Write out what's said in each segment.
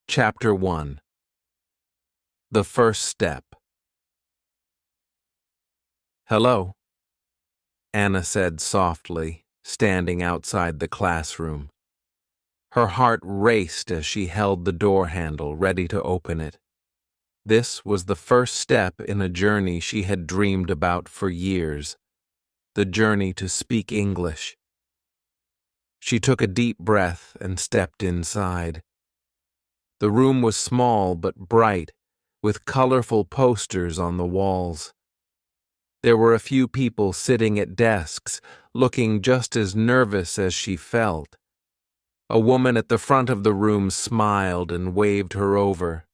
Chapter 1. The First Step. "Hello," Anna said softly, standing outside the classroom. Her heart raced as she held the door handle, ready to open it. This was the first step in a journey she had dreamed about for years, the journey to speak English. She took a deep breath and stepped inside. The room was small but bright, with colorful posters on the walls. There were a few people sitting at desks, looking just as nervous as she felt. A woman at the front of the room smiled and waved her over.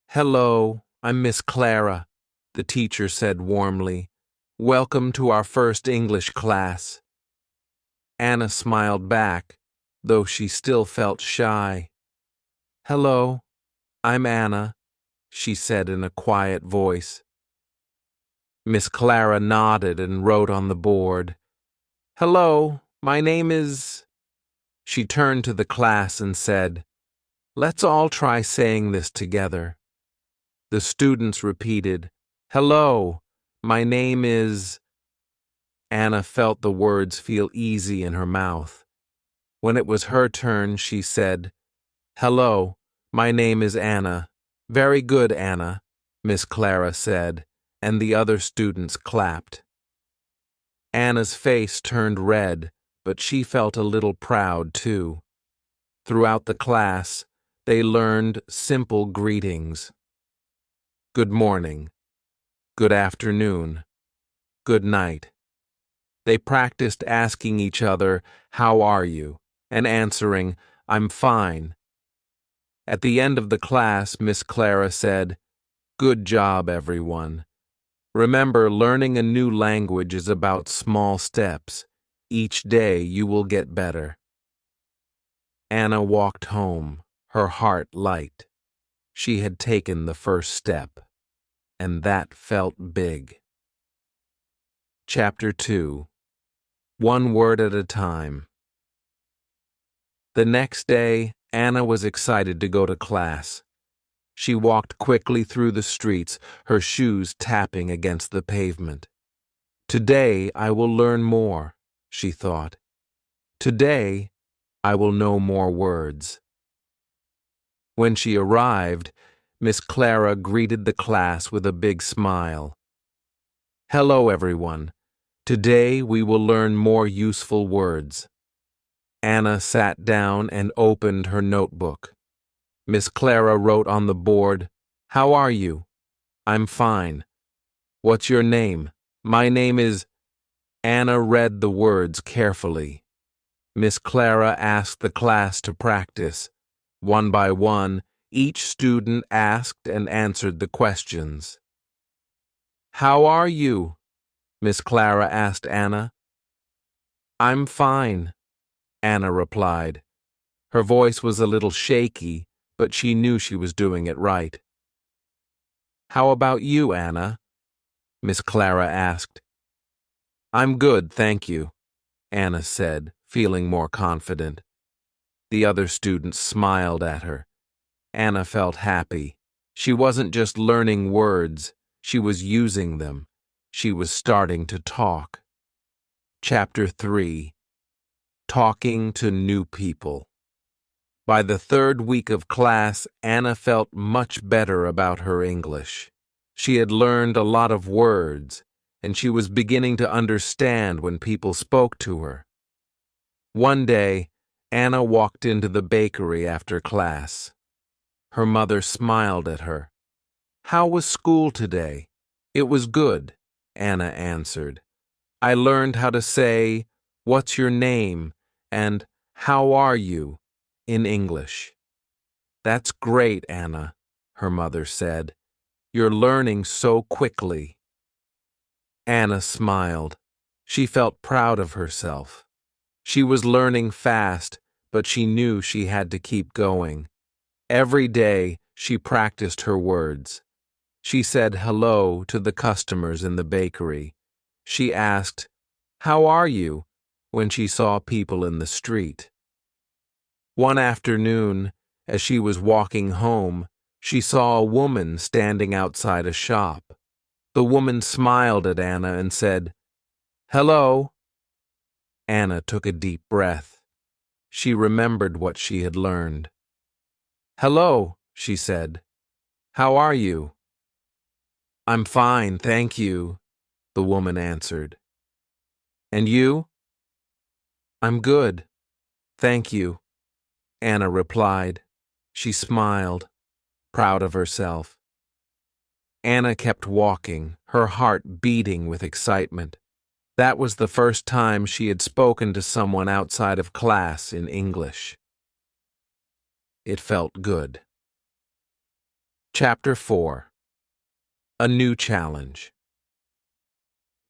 "Hello, I'm Miss Clara," the teacher said warmly. "Welcome to our first English class." Anna smiled back, though she still felt shy. "Hello, I'm Anna," she said in a quiet voice. Miss Clara nodded and wrote on the board. "Hello, my name is—" She turned to the class and said, "Let's all try saying this together." The students repeated, "Hello, my name is—" Anna felt the words feel easy in her mouth. When it was her turn, she said, "Hello, my name is Anna." "Very good, Anna," Miss Clara said, and the other students clapped. Anna's face turned red, but she felt a little proud too. Throughout the class, they learned simple greetings. Good morning, good afternoon, good night. They practiced asking each other, "How are you?" and answering, "I'm fine." At the end of the class, Miss Clara said, "Good job, everyone. Remember, learning a new language is about small steps. Each day you will get better." Anna walked home, her heart light. She had taken the first step, and that felt big. Chapter 2. One word at a time. The next day, Anna was excited to go to class. She walked quickly through the streets, her shoes tapping against the pavement. "Today I will learn more," she thought. "Today I will know more words." When she arrived, Miss Clara greeted the class with a big smile. "Hello, everyone. Today we will learn more useful words." Anna sat down and opened her notebook. Miss Clara wrote on the board, "How are you?" "I'm fine." "What's your name?" "My name is—" Anna read the words carefully. Miss Clara asked the class to practice. One by one, each student asked and answered the questions. "How are you?" Miss Clara asked Anna. "I'm fine," Anna replied. Her voice was a little shaky, but she knew she was doing it right. "How about you, Anna?" Miss Clara asked. "I'm good, thank you," Anna said, feeling more confident. The other students smiled at her. Anna felt happy. She wasn't just learning words, she was using them. She was starting to talk. Chapter 3. Talking to New People. By the third week of class, Anna felt much better about her English. She had learned a lot of words, and she was beginning to understand when people spoke to her. One day, Anna walked into the bakery after class. Her mother smiled at her. "How was school today?" "It was good," Anna answered. "I learned how to say, 'What's your name?' and 'How are you?' in English." "That's great, Anna," her mother said. "You're learning so quickly." Anna smiled. She felt proud of herself. She was learning fast, but she knew she had to keep going. Every day, she practiced her words. She said hello to the customers in the bakery. She asked, "How are you?" when she saw people in the street. One afternoon, As she was walking home, she saw a woman standing outside a shop. The woman smiled at Anna and said, "Hello." Anna took a deep breath. She remembered what she had learned. "Hello," she said. "How are you?" "I'm fine, thank you," the woman answered. "And you?" "I'm good, thank you," Anna replied. She smiled, proud of herself. Anna kept walking, her heart beating with excitement. That was the first time she had spoken to someone outside of class in English. It felt good. Chapter 4. A New Challenge.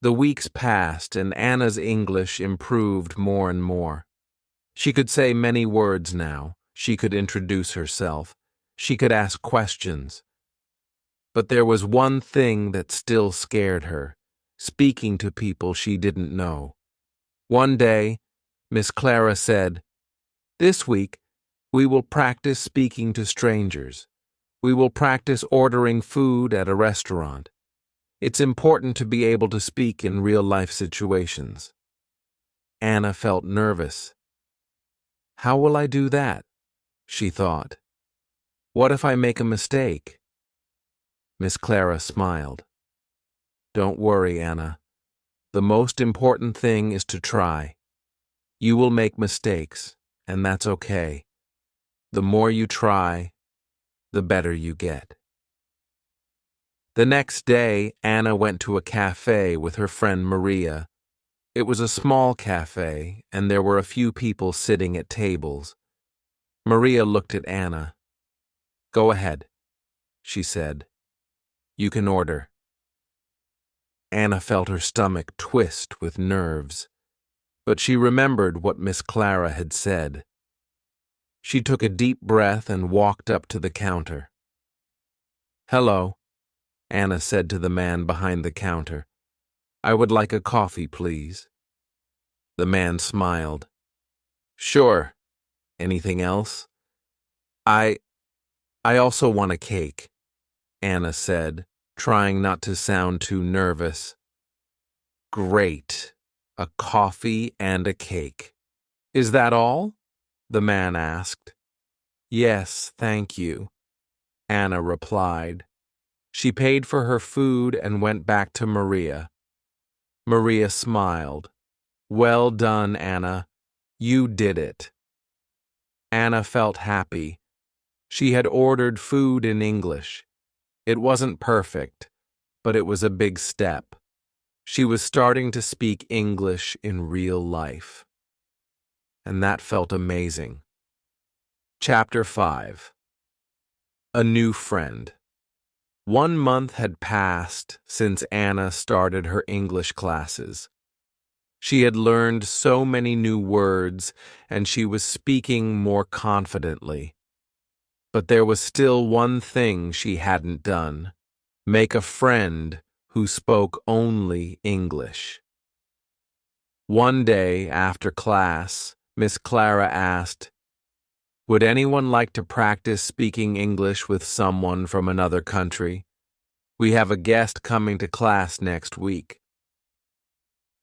The weeks passed and Anna's English improved more and more. She could say many words now. She could introduce herself. She could ask questions. But there was one thing that still scared her: speaking to people she didn't know. One day, Miss Clara said, "This week, we will practice speaking to strangers. We will practice ordering food at a restaurant. It's important to be able to speak in real-life situations." Anna felt nervous. "How will I do that?" she thought. "What if I make a mistake?" Miss Clara smiled. "Don't worry, Anna. The most important thing is to try. You will make mistakes, and that's okay. The more you try, the better you get." The next day, Anna went to a cafe with her friend Maria. It was a small cafe, and there were a few people sitting at tables. Maria looked at Anna. "Go ahead," she said. "You can order." Anna felt her stomach twist with nerves, but she remembered what Miss Clara had said. She took a deep breath and walked up to the counter. "Hello," Anna said to the man behind the counter. "I would like a coffee, please." The man smiled. "Sure. Anything else?" I also want a cake," Anna said, trying not to sound too nervous. "Great. A coffee and a cake. Is that all?" the man asked. "Yes, thank you," Anna replied. She paid for her food and went back to Maria. Maria smiled. "Well done, Anna. You did it." Anna felt happy. She had ordered food in English. It wasn't perfect, but it was a big step. She was starting to speak English in real life. And that felt amazing. Chapter 5. A New Friend. 1 month had passed since Anna started her English classes. She had learned so many new words, and she was speaking more confidently. But there was still one thing she hadn't done: make a friend who spoke only English. One day after class, Miss Clara asked, "Would anyone like to practice speaking English with someone from another country? We have a guest coming to class next week."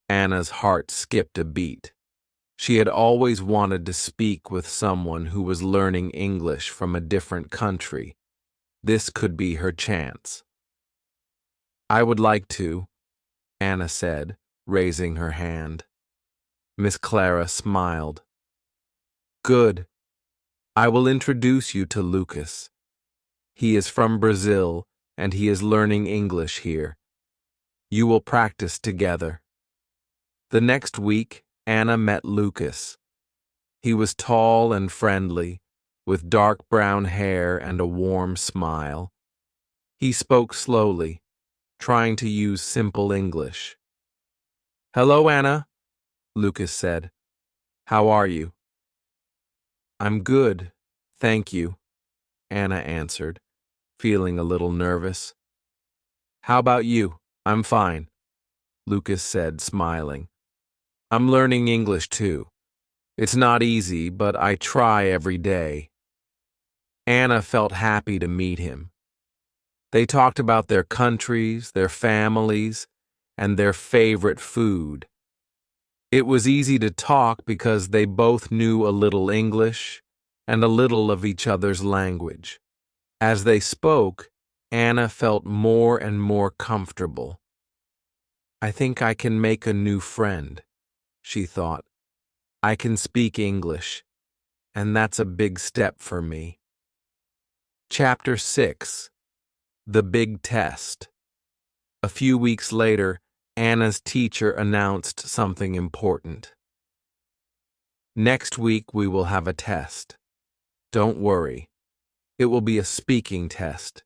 Anna's heart skipped a beat. She had always wanted to speak with someone who was learning English from a different country. This could be her chance. "I would like to," Anna said, raising her hand. Miss Clara smiled. "Good. I will introduce you to Lucas. He is from Brazil, and he is learning English here. You will practice together." The next week, Anna met Lucas. He was tall and friendly, with dark brown hair and a warm smile. He spoke slowly, trying to use simple English. "Hello, Anna," Lucas said. "How are you?" "I'm good, thank you," Anna answered, feeling a little nervous. "How about you?" "I'm fine," Lucas said, smiling. "I'm learning English too. It's not easy, but I try every day." Anna felt happy to meet him. They talked about their countries, their families, and their favorite food. It was easy to talk because they both knew a little English and a little of each other's language. As they spoke, Anna felt more and more comfortable. I think I can make a new friend, she thought. I can speak English, and that's a big step for me. Chapter 6. The Big Test. A few weeks later, Anna's teacher announced something important. Next week we will have a test. Don't worry. It will be a speaking test.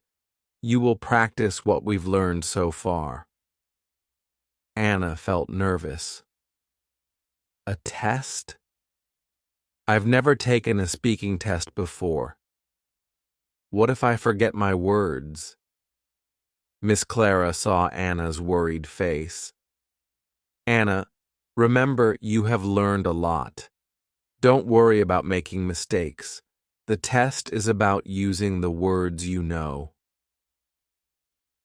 You will practice what we've learned so far. Anna felt nervous. A test? I've never taken a speaking test before. What if I forget my words? Miss Clara saw Anna's worried face. Anna, remember you have learned a lot. Don't worry about making mistakes. The test is about using the words you know.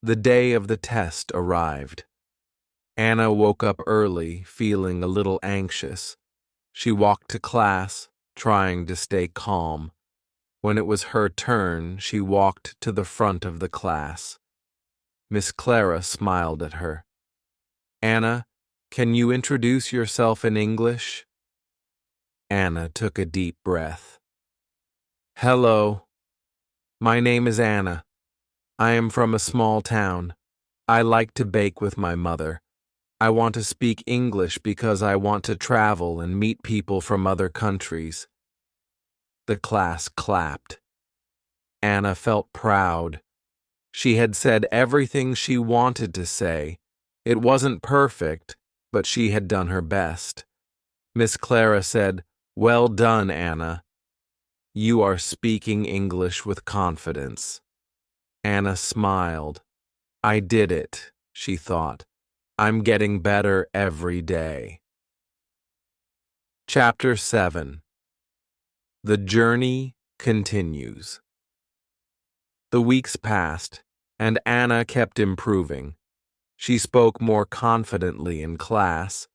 The day of the test arrived. Anna woke up early, feeling a little anxious. She walked to class, trying to stay calm. When it was her turn, she walked to the front of the class. Miss Clara smiled at her. Anna, can you introduce yourself in English? Anna took a deep breath. Hello. My name is Anna. I am from a small town. I like to bake with my mother. I want to speak English because I want to travel and meet people from other countries. The class clapped. Anna felt proud. She had said everything she wanted to say. It wasn't perfect, but she had done her best. Miss Clara said, "Well done, Anna. You are speaking English with confidence." Anna smiled. I did it, she thought. I'm getting better every day. Chapter 7. The journey continues. The weeks passed, and Anna kept improving. She spoke more confidently in class.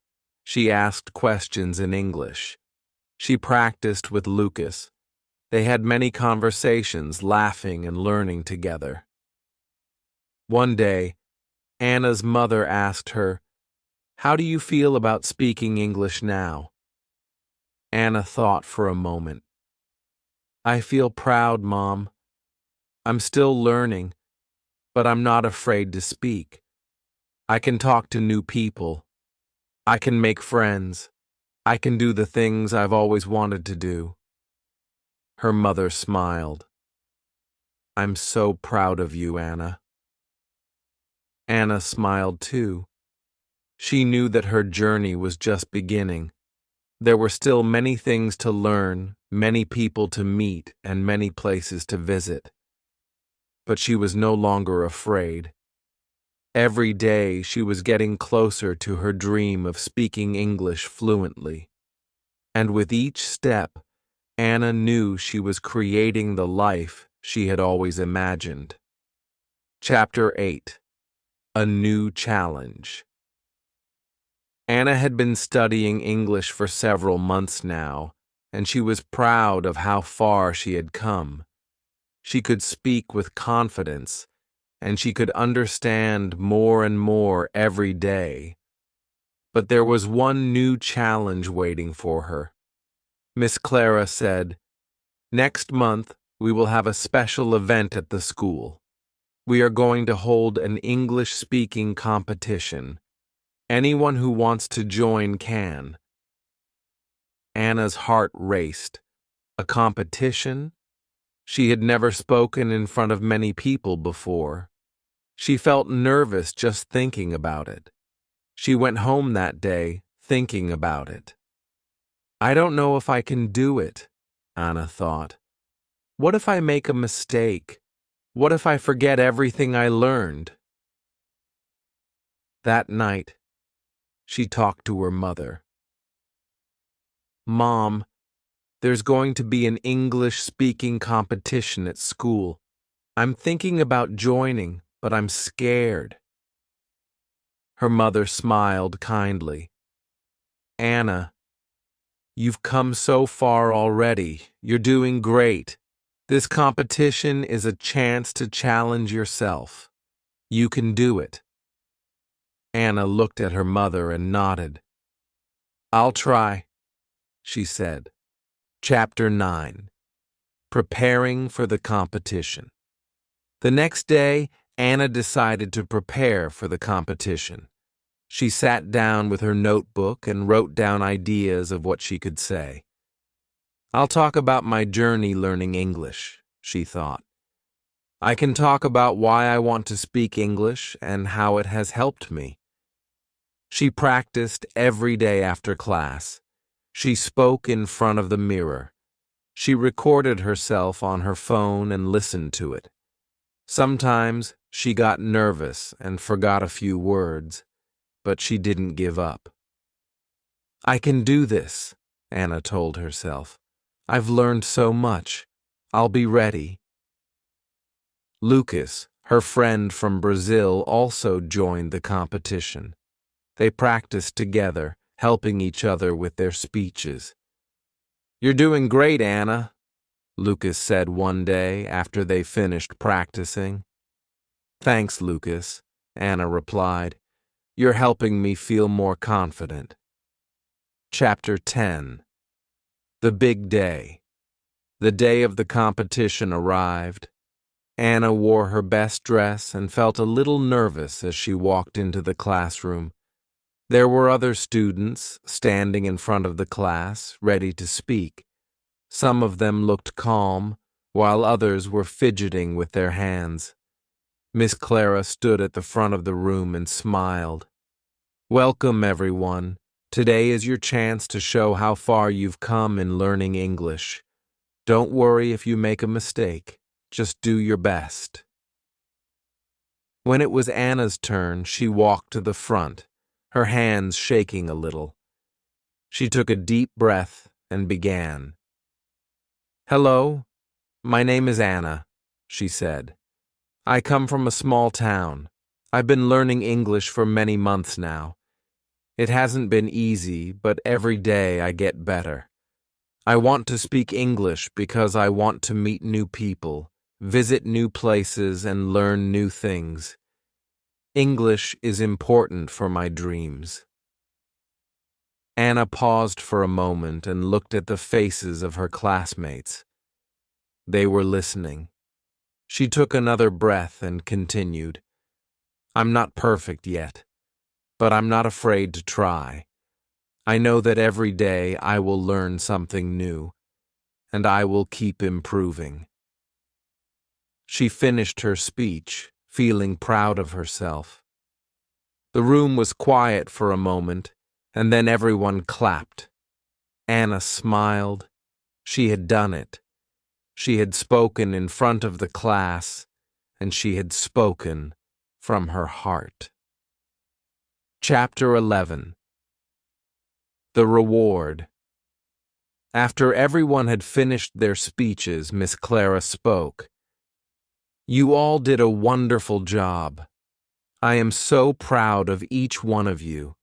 She asked questions in English. She practiced with Lucas. They had many conversations, laughing and learning together. One day, Anna's mother asked her, "How do you feel about speaking English now?" Anna thought for a moment. I feel proud, Mom. I'm still learning, but I'm not afraid to speak. I can talk to new people. I can make friends. I can do the things I've always wanted to do. Her mother smiled. I'm so proud of you, Anna. Anna smiled too. She knew that her journey was just beginning. There were still many things to learn, many people to meet, and many places to visit. But she was no longer afraid. Every day she was getting closer to her dream of speaking English fluently. And with each step, Anna knew she was creating the life she had always imagined. Chapter 8. A New Challenge. Anna had been studying English for several months now, and she was proud of how far she had come. She could speak with confidence, and she could understand more and more every day. But there was one new challenge waiting for her. Miss Clara said, "Next month, we will have a special event at the school. We are going to hold an English-speaking competition. Anyone who wants to join can." Anna's heart raced. A competition? She had never spoken in front of many people before. She felt nervous just thinking about it. She went home that day thinking about it. I don't know if I can do it, Anna thought. What if I make a mistake? What if I forget everything I learned? That night, she talked to her mother. Mom, There's going to be an English-speaking competition at school. I'm thinking about joining, but I'm scared." Her mother smiled kindly. "Anna, you've come so far already. You're doing great. This competition is a chance to challenge yourself. You can do it." Anna looked at her mother and nodded. "I'll try," she said. Chapter 9. Preparing for the competition. The next day, Anna decided to prepare for the competition. She sat down with her notebook and wrote down ideas of what she could say. "I'll talk about my journey learning English," she thought. "I can talk about why I want to speak English and how it has helped me." She practiced every day after class. She spoke in front of the mirror. She recorded herself on her phone and listened to it. Sometimes she got nervous and forgot a few words, but she didn't give up. "I can do this," Anna told herself. "I've learned so much. I'll be ready." Lucas, her friend from Brazil, also joined the competition. They practiced together, helping each other with their speeches. "You're doing great, Anna," Lucas said one day after they finished practicing. "Thanks, Lucas," Anna replied. "You're helping me feel more confident." Chapter 10. The Big Day. The day of the competition arrived. Anna wore her best dress and felt a little nervous as she walked into the classroom. There were other students standing in front of the class, ready to speak. Some of them looked calm, while others were fidgeting with their hands. Miss Clara stood at the front of the room and smiled. "Welcome, everyone. Today is your chance to show how far you've come in learning English. Don't worry if you make a mistake. Just do your best." When it was Anna's turn, she walked to the front, her hands shaking a little. She took a deep breath and began. "Hello, my name is Anna," she said. "I come from a small town. I've been learning English for many months now. It hasn't been easy, but every day I get better. I want to speak English because I want to meet new people, visit new places, and learn new things. English is important for my dreams." Anna paused for a moment and looked at the faces of her classmates. They were listening. She took another breath and continued. "I'm not perfect yet, but I'm not afraid to try. I know that every day I will learn something new, and I will keep improving." She finished her speech, feeling proud of herself. The room was quiet for a moment, and then everyone clapped. Anna smiled. She had done it. She had spoken in front of the class, and she had spoken from her heart. Chapter 11. The Reward. After everyone had finished their speeches, Miss Clara spoke. "You all did a wonderful job. I am so proud of each one of you.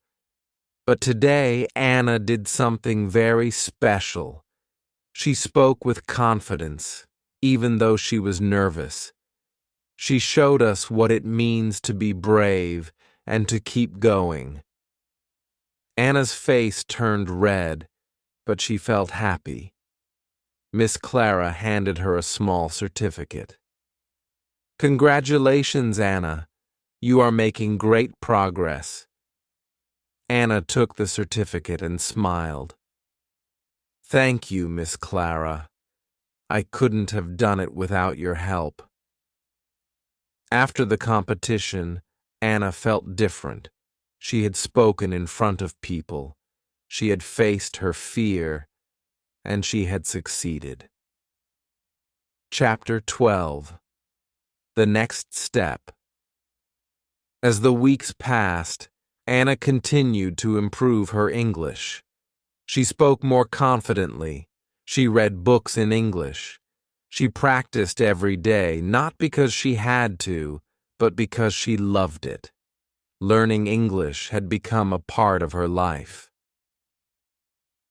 But today, Anna did something very special. She spoke with confidence, even though she was nervous. She showed us what it means to be brave and to keep going." Anna's face turned red, but she felt happy. Miss Clara handed her a small certificate. "Congratulations, Anna. You are making great progress." Anna took the certificate and smiled. "Thank you, Miss Clara. I couldn't have done it without your help." After the competition, Anna felt different. She had spoken in front of people. She had faced her fear, and she had succeeded. Chapter 12. The Next Step. As the weeks passed, Anna continued to improve her English. She spoke more confidently. She read books in English. She practiced every day, not because she had to, but because she loved it. Learning English had become a part of her life.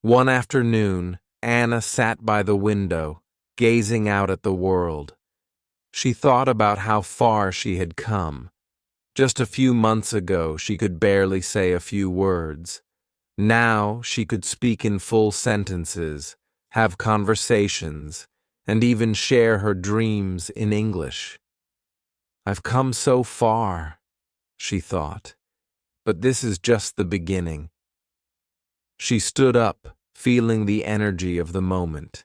One afternoon, Anna sat by the window, gazing out at the world. She thought about how far she had come. Just a few months ago, she could barely say a few words. Now she could speak in full sentences, have conversations, and even share her dreams in English. I've come so far, she thought, but this is just the beginning. She stood up, feeling the energy of the moment.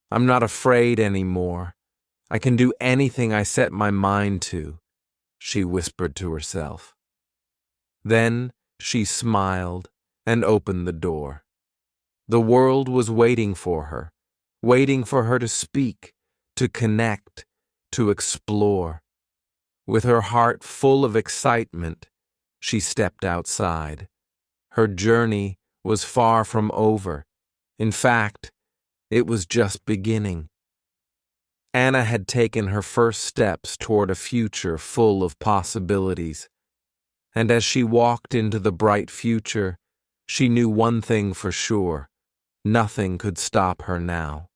I'm not afraid anymore. I can do anything I set my mind to, she whispered to herself. Then she smiled and opened the door. The world was waiting for her to speak, to connect, to explore. With her heart full of excitement, she stepped outside. Her journey was far from over. In fact, it was just beginning. Anna had taken her first steps toward a future full of possibilities. And as she walked into the bright future, she knew one thing for sure: nothing could stop her now.